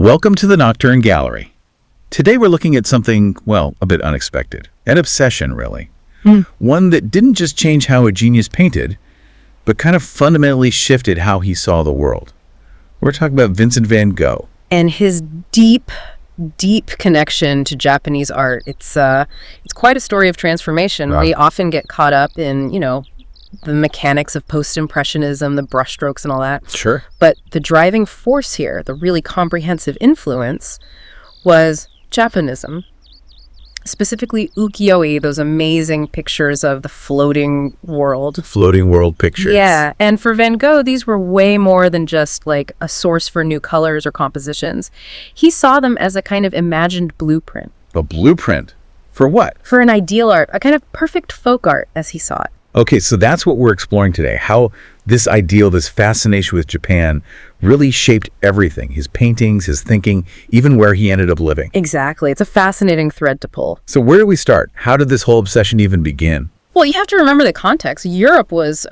Welcome to the Nocturne Gallery. Today we're looking at something, well, a bit unexpected. An obsession, really. One that didn't just change how a genius painted, but kind of fundamentally shifted how he saw the world. We're talking about Vincent van Gogh. And his deep connection to Japanese art. It's quite a story of transformation. Wow. We often get caught up in, the mechanics of Post-Impressionism, the brushstrokes and all that. Sure. But the driving force here, the really comprehensive influence, was Japonism. Specifically ukiyo-e, those amazing pictures of the floating world. Floating world pictures. Yeah, and for Van Gogh, these were way more than just like a source for new colors or compositions. He saw them as a kind of imagined blueprint. A blueprint? For what? For an ideal art, a kind of perfect folk art as he saw it. Okay, so that's what we're exploring today. How this ideal, this fascination with Japan really shaped everything. His paintings, his thinking, even where he ended up living. Exactly. It's a fascinating thread to pull. So where do we start? How did this whole obsession even begin? Well, you have to remember the context. Europe was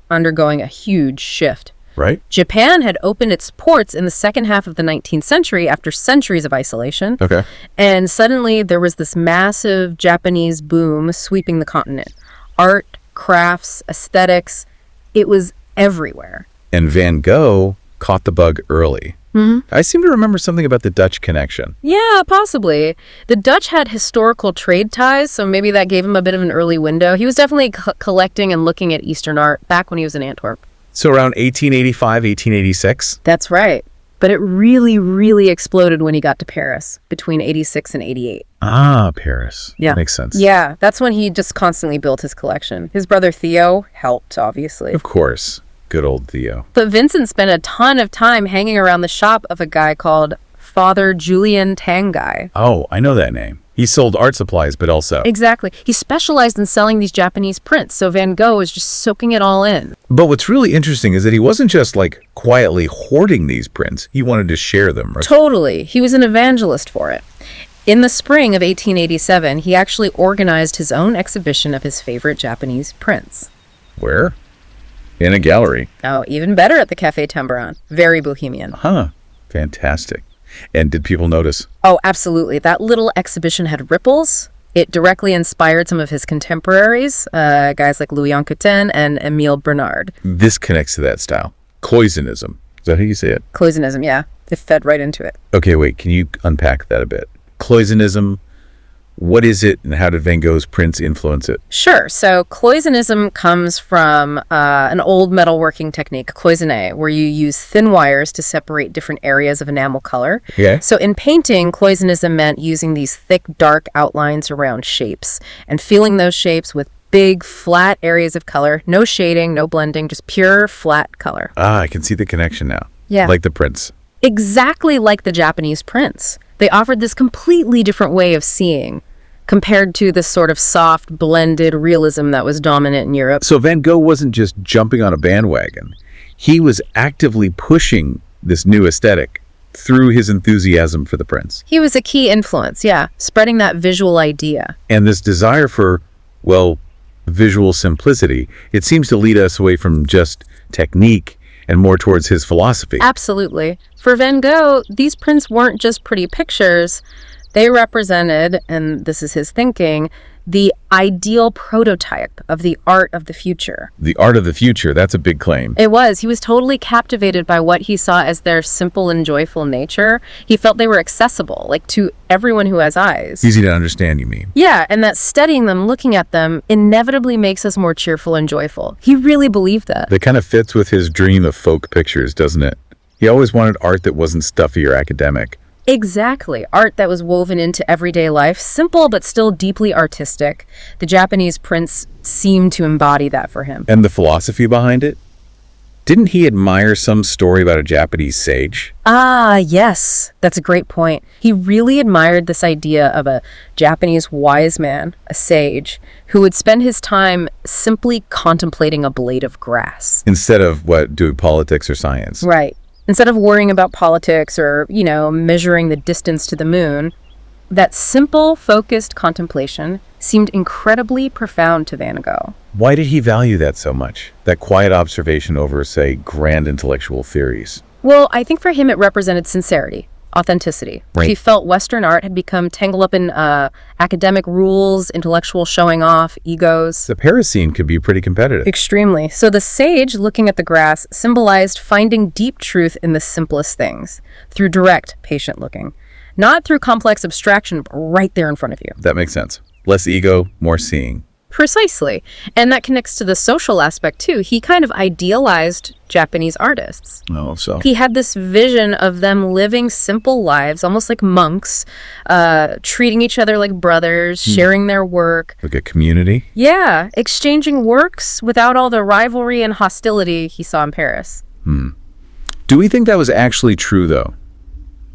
undergoing a huge shift. Right? Japan had opened its ports in the second half of the 19th century after centuries of isolation. Okay. And suddenly there was this massive Japanese boom sweeping the continent. Art, crafts, aesthetics, it was everywhere. And Van Gogh caught the bug early. I seem to remember something about the Dutch connection. Yeah, possibly. The Dutch had historical trade ties, so maybe that gave him a bit of an early window. He was definitely collecting and looking at Eastern art back when he was in Antwerp. So around 1885, 1886? That's right. But it really exploded when he got to Paris between 86 and 88. Ah, Paris. Yeah. Makes sense. Yeah, that's when he just constantly built his collection. His brother Theo helped, obviously. Of course. Good old Theo. But Vincent spent a ton of time hanging around the shop of a guy called Father Julian Tanguy. Oh, I know that name. He sold art supplies, but also... Exactly. He specialized in selling these Japanese prints, so Van Gogh was just soaking it all in. But what's really interesting is that he wasn't just, quietly hoarding these prints. He wanted to share them, right? Totally. He was an evangelist for it. In the spring of 1887, he actually organized his own exhibition of his favorite Japanese prints. Where? In a gallery. Oh, even better at the Café Tambourine. Very bohemian. Huh. Fantastic. And did people notice? Oh, absolutely. That little exhibition had ripples. It directly inspired some of his contemporaries, guys like Louis Anquetin and Émile Bernard. This connects to that style. Cloisonnism. Is that how you say it? Cloisonnism, yeah. It fed right into it. Okay, wait. Can you unpack that a bit? Cloisonnism, what is it and how did Van Gogh's prints influence it? Sure. So cloisonnism comes from an old metalworking technique, cloisonné, where you use thin wires to separate different areas of enamel color. Okay. So in painting, cloisonnism meant using these thick, dark outlines around shapes and filling those shapes with big, flat areas of color. No shading, no blending, just pure, flat color. Ah, I can see the connection now. Yeah. Like the prints. Exactly like the Japanese prints. They offered this completely different way of seeing compared to this sort of soft, blended realism that was dominant in Europe. So Van Gogh wasn't just jumping on a bandwagon. He was actively pushing this new aesthetic through his enthusiasm for the prints. He was a key influence, yeah, spreading that visual idea. And this desire for, visual simplicity, it seems to lead us away from just technique and more towards his philosophy. Absolutely. For Van Gogh, these prints weren't just pretty pictures. They represented, and this is his thinking, the ideal prototype of the art of the future. The art of the future, that's a big claim. It was. He was totally captivated by what he saw as their simple and joyful nature. He felt they were accessible, to everyone who has eyes. Easy to understand, you mean? Yeah, and that studying them, looking at them, inevitably makes us more cheerful and joyful. He really believed that. That kind of fits with his dream of folk pictures, doesn't it? He always wanted art that wasn't stuffy or academic. Exactly. Art that was woven into everyday life, simple but still deeply artistic. The Japanese prints seemed to embody that for him. And the philosophy behind it? Didn't he admire some story about a Japanese sage? Ah, yes. That's a great point. He really admired this idea of a Japanese wise man, a sage, who would spend his time simply contemplating a blade of grass. Instead of, doing politics or science? Right. Instead of worrying about politics or, measuring the distance to the moon, that simple, focused contemplation seemed incredibly profound to Van Gogh. Why did he value that so much? That quiet observation over, say, grand intellectual theories? Well, I think for him it represented sincerity, authenticity. Right. He felt Western art had become tangled up in academic rules, intellectual showing off, egos. The Paris scene could be pretty competitive. Extremely. So the sage looking at the grass symbolized finding deep truth in the simplest things through direct, patient looking. Not through complex abstraction, but right there in front of you. That makes sense. Less ego, more seeing. Precisely. And that connects to the social aspect, too. He kind of idealized Japanese artists. Oh, so. He had this vision of them living simple lives, almost like monks, treating each other like brothers, sharing their work. Like a community? Yeah, exchanging works without all the rivalry and hostility he saw in Paris. Do we think that was actually true, though?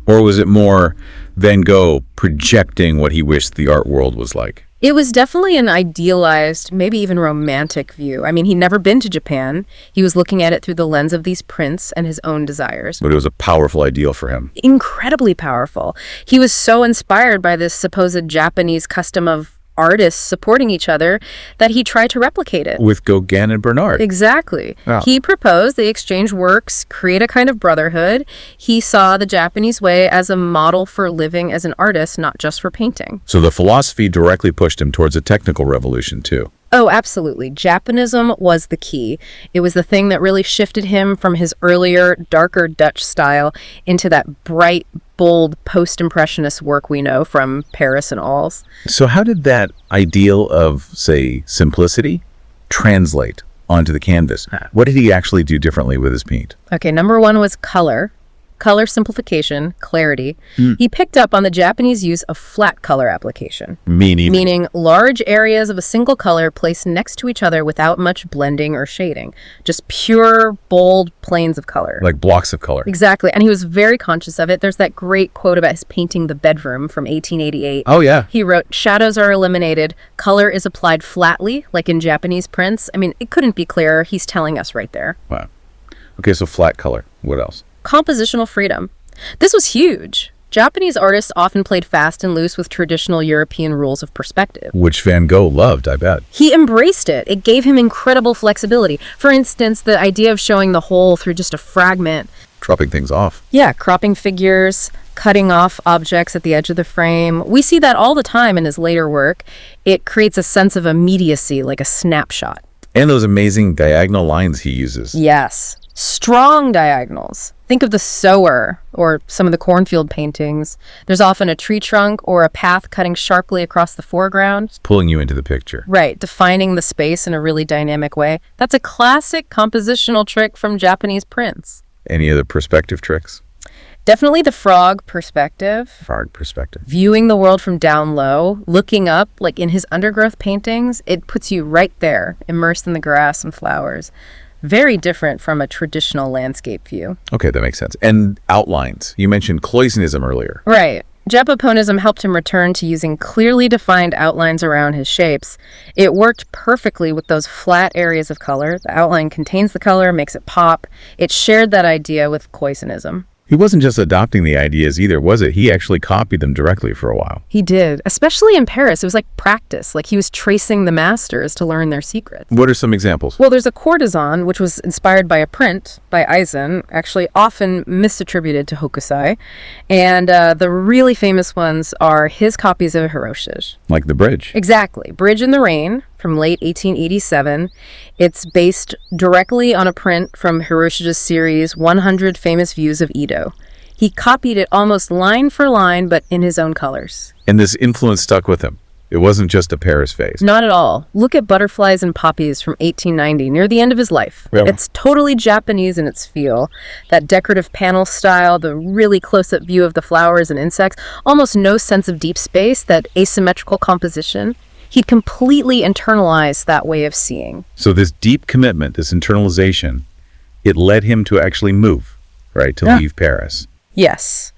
Or was it more Van Gogh projecting what he wished the art world was like? It was definitely an idealized, maybe even romantic view. I mean, he'd never been to Japan. He was looking at it through the lens of these prints and his own desires. But it was a powerful ideal for him. Incredibly powerful. He was so inspired by this supposed Japanese custom of artists supporting each other that he tried to replicate it. With Gauguin and Bernard. Exactly. Wow. He proposed they exchange works, create a kind of brotherhood. He saw the Japanese way as a model for living as an artist, not just for painting. So the philosophy directly pushed him towards a technical revolution, too. Oh, absolutely. Japanism was the key. It was the thing that really shifted him from his earlier, darker Dutch style into that bright, bold, post-impressionist work we know from Paris and Arles. So how did that ideal of, say, simplicity translate onto the canvas? What did he actually do differently with his paint? Okay, number one was color. Color simplification, clarity. He picked up on the Japanese use of flat color application. Meaning large areas of a single color placed next to each other without much blending or shading. Just pure, bold planes of color. Like blocks of color. Exactly. And he was very conscious of it. There's that great quote about his painting The Bedroom from 1888. Oh, yeah. He wrote, "Shadows are eliminated. Color is applied flatly, like in Japanese prints." I mean, it couldn't be clearer. He's telling us right there. Wow. Okay, so flat color. What else? Compositional freedom. This was huge. Japanese artists often played fast and loose with traditional European rules of perspective. Which Van Gogh loved, I bet. He embraced it. It gave him incredible flexibility. For instance, the idea of showing the whole through just a fragment. Dropping things off. Yeah, cropping figures, cutting off objects at the edge of the frame. We see that all the time in his later work. It creates a sense of immediacy, like a snapshot. And those amazing diagonal lines he uses. Yes. Strong diagonals. Think of the sower or some of the cornfield paintings. There's often a tree trunk or a path cutting sharply across the foreground. Pulling you into the picture. Right, defining the space in a really dynamic way. That's a classic compositional trick from Japanese prints. Any other perspective tricks? Definitely the frog perspective. Frog perspective. Viewing the world from down low, looking up, like in his undergrowth paintings, it puts you right there, immersed in the grass and flowers. Very different from a traditional landscape view. Okay, that makes sense. And outlines. You mentioned cloisonnism earlier. Right. Japonism helped him return to using clearly defined outlines around his shapes. It worked perfectly with those flat areas of color. The outline contains the color, makes it pop. It shared that idea with cloisonnism. He wasn't just adopting the ideas either, was it? He actually copied them directly for a while. He did, especially in Paris. It was like practice, like he was tracing the masters to learn their secrets. What are some examples? Well, there's a courtesan, which was inspired by a print by Eisen, actually often misattributed to Hokusai. And the really famous ones are his copies of Hiroshige. Like the bridge. Exactly. Bridge in the Rain from late 1887. It's based directly on a print from Hiroshige's series 100 Famous Views of Edo. He copied it almost line for line, but in his own colors. And this influence stuck with him. It wasn't just a Paris phase. Not at all. Look at Butterflies and Poppies from 1890, near the end of his life. Yeah. It's totally Japanese in its feel. That decorative panel style, the really close-up view of the flowers and insects, almost no sense of deep space, that asymmetrical composition. He'd completely internalized that way of seeing. So this deep commitment, this internalization, it led him to actually move, right? To leave Paris. Yes.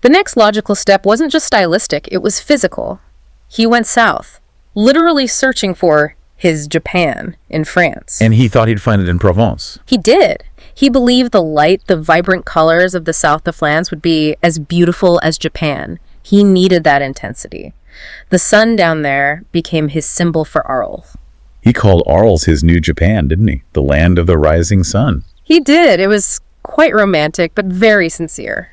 The next logical step wasn't just stylistic, it was physical. He went south, literally searching for his Japan in France. And he thought he'd find it in Provence. He did. He believed the light, the vibrant colors of the south of France would be as beautiful as Japan. He needed that intensity. The sun down there became his symbol for Arles. He called Arles his new Japan, didn't he? The land of the rising sun. He did. It was quite romantic, but very sincere.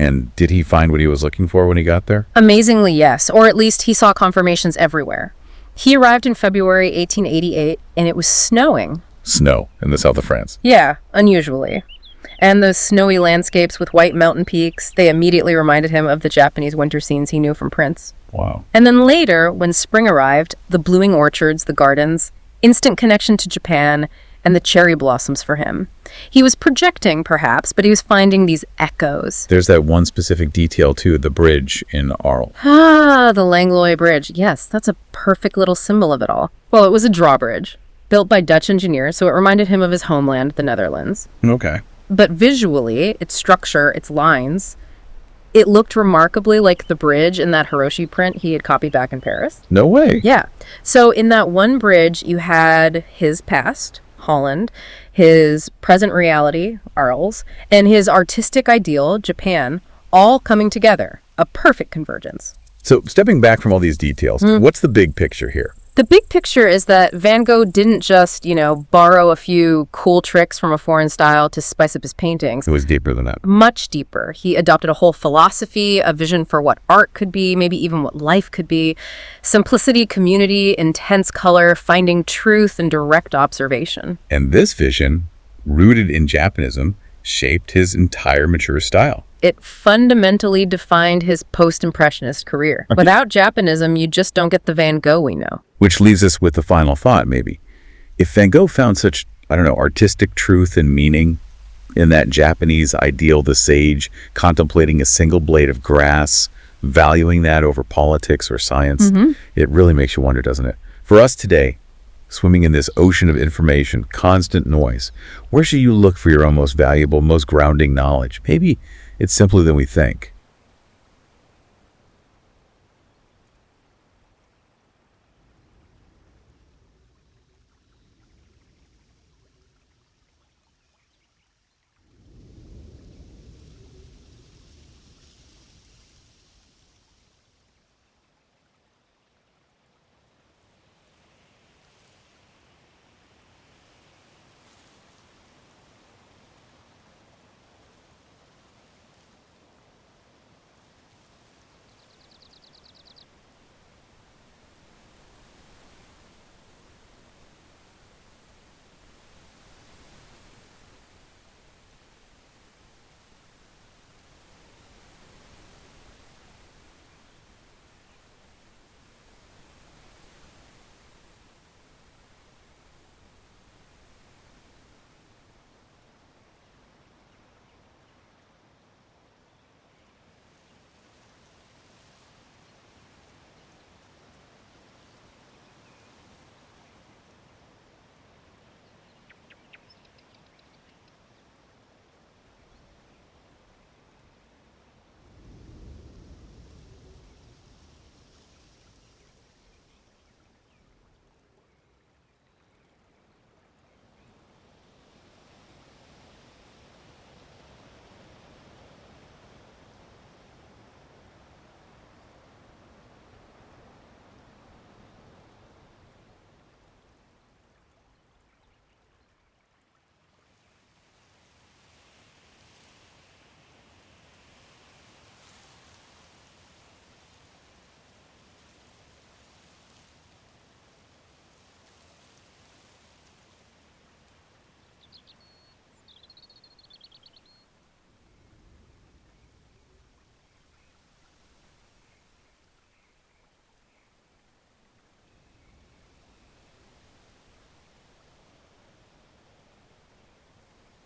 And did he find what he was looking for when he got there? Amazingly, yes, or at least he saw confirmations everywhere. He arrived in February 1888, and it was snowing. Snow in the south of France. Yeah, unusually. And those snowy landscapes with white mountain peaks, they immediately reminded him of the Japanese winter scenes he knew from prints. Wow. And then later, when spring arrived, the blooming orchards, the gardens, instant connection to Japan, and the cherry blossoms for him. He was projecting, perhaps, but he was finding these echoes. There's that one specific detail, too, the bridge in Arles. Ah, the Langlois Bridge. Yes, that's a perfect little symbol of it all. Well, it was a drawbridge, built by Dutch engineers, so it reminded him of his homeland, the Netherlands. Okay. But visually, its structure, its lines, it looked remarkably like the bridge in that Hiroshige print he had copied back in Paris. No way. Yeah. So in that one bridge, you had his past, Holland, his present reality, Arles, and his artistic ideal, Japan, all coming together. A perfect convergence. So stepping back from all these details, what's the big picture here? The big picture is that Van Gogh didn't just, borrow a few cool tricks from a foreign style to spice up his paintings. It was deeper than that. Much deeper. He adopted a whole philosophy, a vision for what art could be, maybe even what life could be. Simplicity, community, intense color, finding truth, and direct observation. And this vision, rooted in Japonism, shaped his entire mature style. It fundamentally defined his post-impressionist career. Without Japonism, you just don't get the Van Gogh we know. Which leaves us with the final thought, maybe. If Van Gogh found such, artistic truth and meaning in that Japanese ideal, the sage, contemplating a single blade of grass, valuing that over politics or science, it really makes you wonder, doesn't it? For us today, swimming in this ocean of information, constant noise, where should you look for your own most valuable, most grounding knowledge? Maybe it's simpler than we think.